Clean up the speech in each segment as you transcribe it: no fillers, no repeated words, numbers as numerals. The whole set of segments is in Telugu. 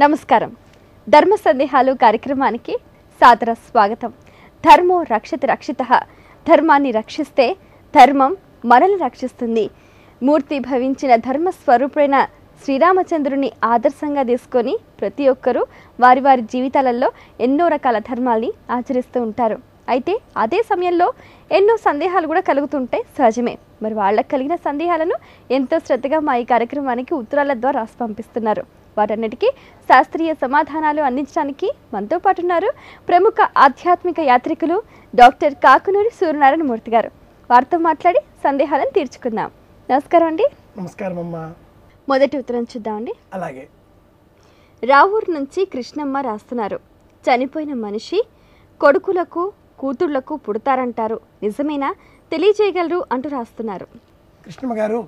నమస్కారం. ధర్మ సందేహాలు కార్యక్రమానికి సాదర స్వాగతం. ధర్మో రక్షతి రక్షితః. ధర్మాన్ని రక్షిస్తే ధర్మం మనల్ని రక్షిస్తుంది. మూర్తి భవించిన ధర్మ స్వరూపుడైన శ్రీరామచంద్రుని ఆదర్శంగా తీసుకొని ప్రతి ఒక్కరూ వారి వారి జీవితాలలో ఎన్నో రకాల ధర్మాల్ని ఆచరిస్తూ ఉంటారు. అయితే అదే సమయంలో ఎన్నో సందేహాలు కూడా కలుగుతుంటాయి, సహజమే. మరి వాళ్ళకి కలిగిన సందేహాలను ఎంతో శ్రద్ధగా మా ఈ కార్యక్రమానికి ఉత్తరాల ద్వారా రాసి పంపిస్తున్నారు. వాటన్నిటికీ శాస్త్రీయ సమాధానాలు అందించడానికి మనతో పాటు ఉన్నారు ప్రముఖ ఆధ్యాత్మిక యాత్రికులు డాక్టర్ కాకునూరి సూర్యనారాయణ మూర్తి గారు. వారితో మాట్లాడి సందేహాలను తీర్చుకుందాం. నమస్కారం అండి. నమస్కారం అమ్మా. మొదటి ఉత్తరం చూద్దామండి. అలాగే. రావూరు నుంచి కృష్ణమ్మ రాస్తున్నారు. చనిపోయిన మనిషి కొడుకులకు కూతుళ్లకు పుడతారంటారు, నిజమేనా? తెలియజేయగలరు అంటూ రాస్తున్నారు. కృష్ణమ్మ గారు,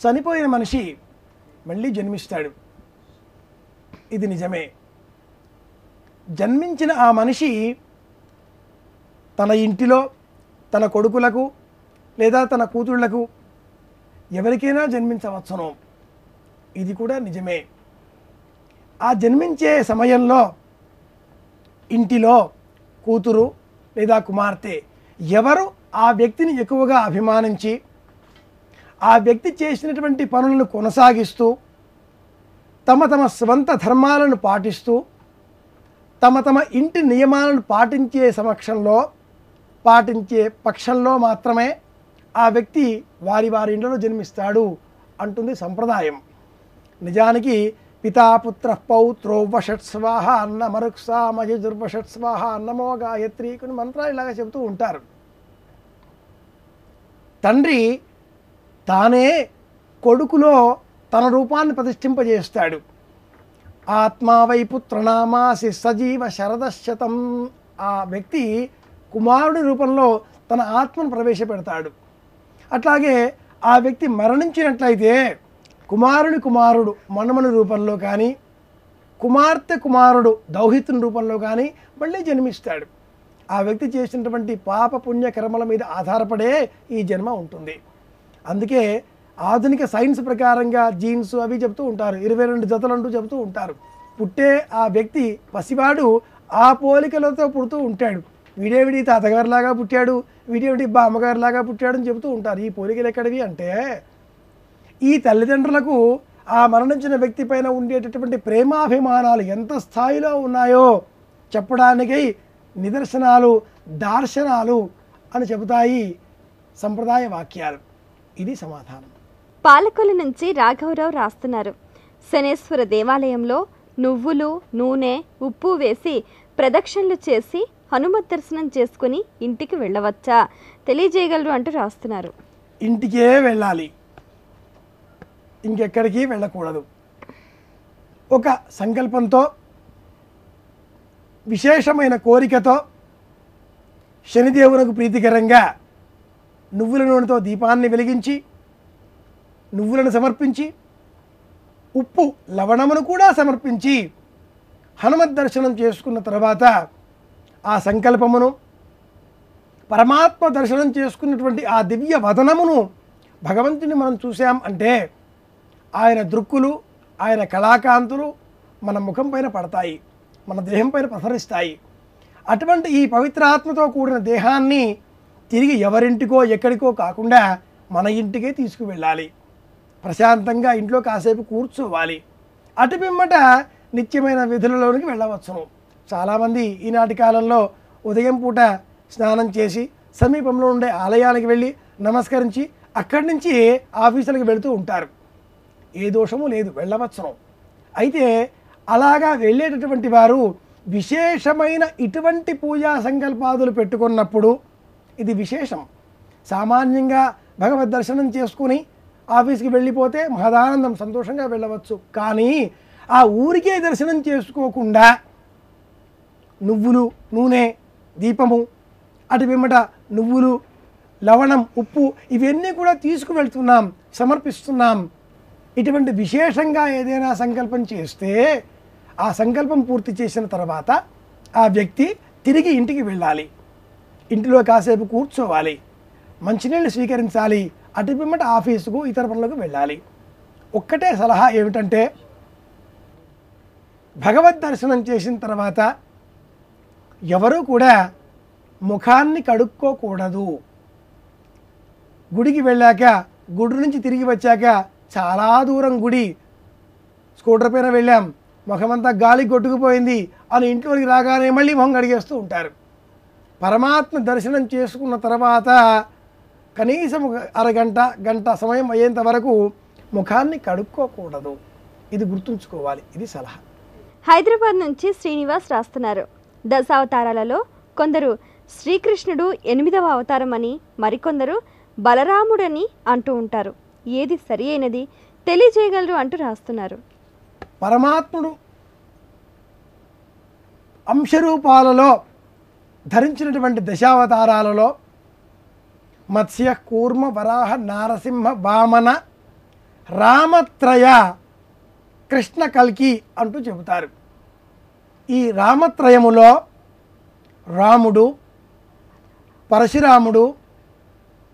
చనిపోయిన మనిషి మళ్ళీ జన్మిస్తాడు, ఇది నిజమే. జన్మించిన ఆ మనిషి తన ఇంటిలో తన కొడుకులకు లేదా తన కూతుళ్లకు ఎవరికైనా జన్మించవచ్చును, ఇది కూడా నిజమే. ఆ జన్మించే సమయంలో ఇంటిలో కూతురు లేదా కుమార్తె ఎవరు ఆ వ్యక్తిని ఎక్కువగా అభిమానించి ఆ వ్యక్తి చేసినటువంటి పనులను కొనసాగిస్తూ తమ తమ స్వంత ధర్మాలను పాటిస్తూ తమ ఇంటి నియమాలను పాటించే పక్షంలో మాత్రమే ఆ వ్యక్తి వారి ఇంట్లో జన్మిస్తాడు అంటుంది సంప్రదాయం. నిజానికి పితాపుత్ర పౌత్రో వషట్స్వాహ అన్న మరుక్సామయుర్వషట్స్వాహ అన్నమో గాయత్రి కొన్ని మంత్రాలు ఇలాగా చెబుతూ ఉంటారు. తండ్రి తానే కొడుకులో తన రూపాన్ని ప్రతిష్ఠింపజేస్తాడు. ఆత్మావై పుత్రనామాసి సజీవ శరదశతం. ఆ వ్యక్తి కుమారుడి రూపంలో తన ఆత్మను ప్రవేశపెడతాడు. అట్లాగే ఆ వ్యక్తి మరణించినట్లయితే కుమారుడు మనుమని రూపంలో కానీ కుమార్తె కుమారుడు దౌహితుని రూపంలో కానీ మళ్ళీ జన్మిస్తాడు. ఆ వ్యక్తి చేసినటువంటి పాప పుణ్య కర్మల మీద ఆధారపడే ఈ జన్మ ఉంటుంది. అందుకే ఆధునిక సైన్స్ ప్రకారంగా జీన్స్ అవి చెప్తూ ఉంటారు, 22 జతలు అంటూ చెబుతూ ఉంటారు. పుట్టే ఆ వ్యక్తి పసివాడు ఆ పోలికలతో పుడుతూ ఉంటాడు. వీడేవిడి తాతగారిలాగా పుట్టాడు, వీడేవిడి బామ్మగారిలాగా పుట్టాడు అని చెబుతూ ఉంటారు. ఈ పోలికలు ఎక్కడివి అంటే ఈ తల్లిదండ్రులకు ఆ మరణించిన వ్యక్తి పైన ఉండేటటువంటి ప్రేమాభిమానాలు ఎంత స్థాయిలో ఉన్నాయో చెప్పడానికి నిదర్శనాలు, దార్శనాలు అని చెబుతాయి సంప్రదాయ వాక్యాలు. ఇది సమాధానం. పాలకొల్లు నుంచి రాఘవరావు రాస్తున్నారు. శనేశ్వర దేవాలయంలో నువ్వులు, నూనె, ఉప్పు వేసి ప్రదక్షిణలు చేసి హనుమత్ దర్శనం చేసుకుని ఇంటికి వెళ్ళవచ్చా? తెలియజేయగలరు అంటూ రాస్తున్నారు. ఇంటికే వెళ్ళాలి, ఇంకెక్కడికి వెళ్ళకూడదు. ఒక సంకల్పంతో, విశేషమైన కోరికతో శనిదేవునకు ప్రీతికరంగా నువ్వుల నూనెతో దీపాన్ని వెలిగించి నువ్వులను సమర్పించి ఉప్పు లవణమును కూడా సమర్పించి హనుమత్ దర్శనం చేసుకున్న తర్వాత ఆ సంకల్పమును, పరమాత్మ దర్శనం చేసుకున్నటువంటి ఆ దివ్య వదనమును భగవంతుని మనం చూసాం అంటే ఆయన దృక్కులు, ఆయన కళాకాంతులు మన ముఖం పైన పడతాయి, మన దేహం పైన ప్రసరిస్తాయి. అటువంటి ఈ పవిత్రాత్మతో కూడిన దేహాన్ని తిరిగి ఎవరింటికో ఎక్కడికో కాకుండా మన ఇంటికే తీసుకువెళ్ళాలి. ప్రశాంతంగా ఇంట్లో కాసేపు కూర్చోవాలి. అటు పిమ్మట నిత్యమైన విధులలోనికి వెళ్ళవచ్చును. చాలామంది ఈనాటి కాలంలో ఉదయం పూట స్నానం చేసి సమీపంలో ఉండే ఆలయానికి వెళ్ళి నమస్కరించి అక్కడి నుంచి ఆఫీసులకు వెళుతూ ఉంటారు. ఏ దోషము లేదు, వెళ్ళవచ్చును. అయితే అలాగా వెళ్ళేటటువంటి వారు విశేషమైన ఇటువంటి పూజా సంకల్పాదులు పెట్టుకున్నప్పుడు ఇది విశేషం. సామాన్యంగా భగవద్ దర్శనం చేసుకుని ఆఫీస్కి వెళ్ళిపోతే మహదానందం, సంతోషంగా వెళ్ళవచ్చు. కానీ ఆ ఊరికే దర్శనం చేసుకోకుండా నువ్వులు, నూనె, దీపము, అటు పిమ్మట నువ్వులు, లవణం, ఉప్పు ఇవన్నీ కూడా తీసుకువెళ్తున్నాం, సమర్పిస్తున్నాం. ఇటువంటి విశేషంగా ఏదైనా సంకల్పం చేస్తే ఆ సంకల్పం పూర్తి చేసిన తర్వాత ఆ వ్యక్తి తిరిగి ఇంటికి వెళ్ళాలి. ఇంటిలో కాసేపు కూర్చోవాలి, మంచినీళ్ళు స్వీకరించాలి, అటు పిమ్మట ఆఫీసుకు ఇతర పనులకు వెళ్ళాలి. ఒక్కటే సలహా ఏమిటంటే భగవద్ దర్శనం చేసిన తర్వాత ఎవరూ కూడా ముఖాన్ని కడుక్కోకూడదు. గుడికి వెళ్ళాక, గుడి నుంచి తిరిగి వచ్చాక, చాలా దూరం గుడి, స్కూటర్ పైన వెళ్ళాం, ముఖమంతా గాలి కొట్టుకుపోయింది అని ఇంట్లోకి రాగానే మళ్ళీ మొహం కడిగేస్తూ ఉంటారు. పరమాత్మ దర్శనం చేసుకున్న తర్వాత కనీసం అరగంట గంట సమయం అయ్యేంత వరకు ముఖాన్ని కడుక్కోకూడదు. ఇది గుర్తుంచుకోవాలి. ఇది సలహా. హైదరాబాద్ నుంచి శ్రీనివాస్ రాస్తున్నారు. దశావతారాలలో కొందరు శ్రీకృష్ణుడు 8వ అవతారం అని, మరికొందరు బలరాముడని అంటూ ఉంటారు. ఏది సరి అయినది తెలియజేయగలరు అంటూ రాస్తున్నారు. పరమాత్ముడు అంశరూపాలలో ధరించినటువంటి దశావతారాలలో మత్స్య, కూర్మ, వరాహ, నారసింహ, వామన, రామత్రయ, కృష్ణ, కల్కి అంటూ చెబుతారు. ఈ రామత్రయములో రాముడు, పరశురాముడు,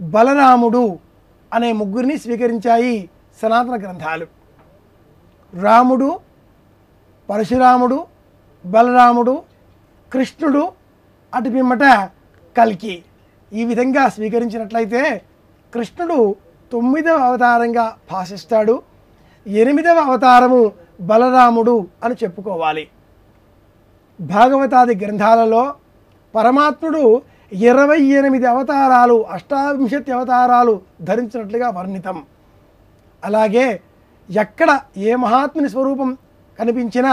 బలరాముడు అనే ముగ్గురిని స్వీకరించాయి సనాతన గ్రంథాలు. రాముడు, పరశురాముడు, బలరాముడు, కృష్ణుడు, అటు పిమ్మట కల్కి. ఈ విధంగా స్వీకరించినట్లయితే కృష్ణుడు 9వ అవతారంగా భాషిస్తాడు. 8వ అవతారము బలరాముడు అని చెప్పుకోవాలి. భాగవతాది గ్రంథాలలో పరమాత్ముడు 28 అవతారాలు, 28 అవతారాలు ధరించినట్లుగా వర్ణితం. అలాగే ఎక్కడ ఏ మహాత్ముని స్వరూపం కనిపించినా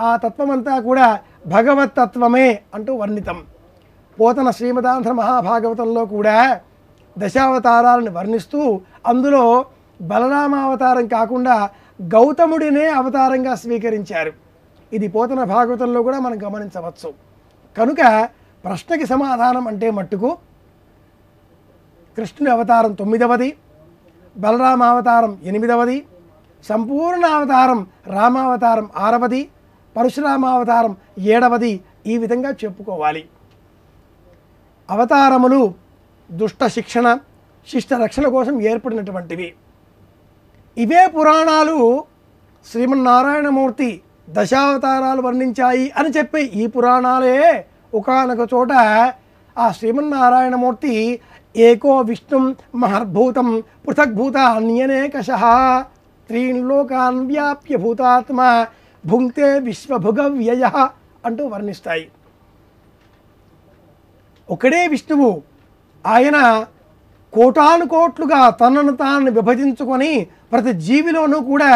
ఆ తత్వమంతా కూడా భగవత్తత్వమే అంటూ వర్ణితం. పోతన శ్రీమదాంధ్ర మహాభాగవతంలో కూడా దశావతారాలను వర్ణిస్తూ అందులో బలరామావతారం కాకుండా గౌతముడినే అవతారంగా స్వీకరించారు. ఇది పోతన భాగవతంలో కూడా మనం గమనించవచ్చు. కనుక ప్రశ్నకి సమాధానం అంటే మట్టుకు కృష్ణుని అవతారం 9వది, బలరామావతారం 8వది, సంపూర్ణ అవతారం రామావతారం 6వది, పరశురామావతారం 7వది. ఈ విధంగా చెప్పుకోవాలి. అవతారములు దుష్ట శిక్షణ, శిష్ట రక్షణ కోసం ఏర్పడినటువంటివి. ఇవే పురాణాలు శ్రీమన్నారాయణమూర్తి దశావతారాలు వర్ణించాయి అని చెప్పి ఈ పురాణాలే ఒకానొక చోట ఆ శ్రీమన్నారాయణమూర్తి ఏకో విష్ణుం మహర్భూతం పృథగ్భూత అన్యనేకశః త్రీన్ లోకాన్ వ్యాప్య భూతాత్మ భుంక్తే విశ్వభుగవ్యయః అంటూ వర్ణిస్తాయి. ఒకడే విష్ణువు, ఆయన కోటాను కోట్లుగా తనను తాను విభజించుకొని ప్రతి జీవిలోనూ కూడా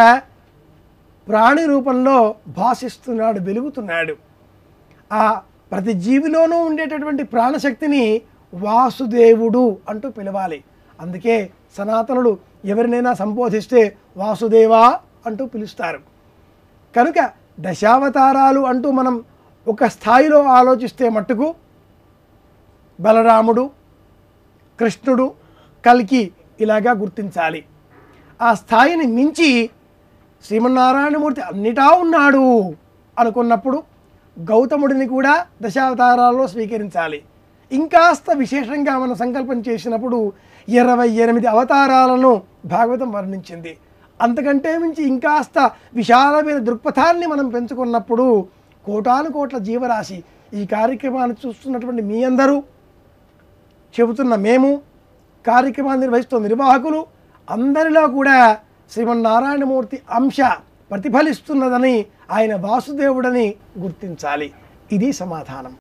ప్రాణి రూపంలో భాషిస్తున్నాడు, వెలుగుతున్నాడు. ఆ ప్రతి జీవిలోనూ ఉండేటటువంటి ప్రాణశక్తిని వాసుదేవుడు అంటూ పిలవాలి. అందుకే సనాతనులు ఎవరినైనా సంబోధిస్తే వాసుదేవా అంటూ పిలుస్తారు. కనుక దశావతారాలు అంటూ మనం ఒక స్థాయిలో ఆలోచిస్తే మట్టుకు బలరాముడు, కృష్ణుడు, కల్కి ఇలాగా గుర్తించాలి. ఆ స్థాయిని మించి శ్రీమన్నారాయణమూర్తి అన్నిటా ఉన్నాడు అనుకున్నప్పుడు గౌతముడిని కూడా దశావతారాల్లో స్వీకరించాలి. ఇంకాస్త విశేషంగా మనం సంకల్పం చేసినప్పుడు 28 అవతారాలను భాగవతం వర్ణించింది. అంతకంటే మించి ఇంకాస్త విశాలమైన దృక్పథాన్ని మనం పెంచుకున్నప్పుడు కోటాను కోట్ల జీవరాశి, ఈ కార్యక్రమాన్ని చూస్తున్నటువంటి మీ అందరూ, చెబుతున్న మేము, కార్యక్రమాన్ని నిర్వహిస్తున్న నిర్వాహకులు అందరిలో కూడా శ్రీమన్నారాయణమూర్తి అంశ ప్రతిఫలిస్తున్నదని, ఆయన వాసుదేవుడని గుర్తించాలి. ఇది సమాధానం.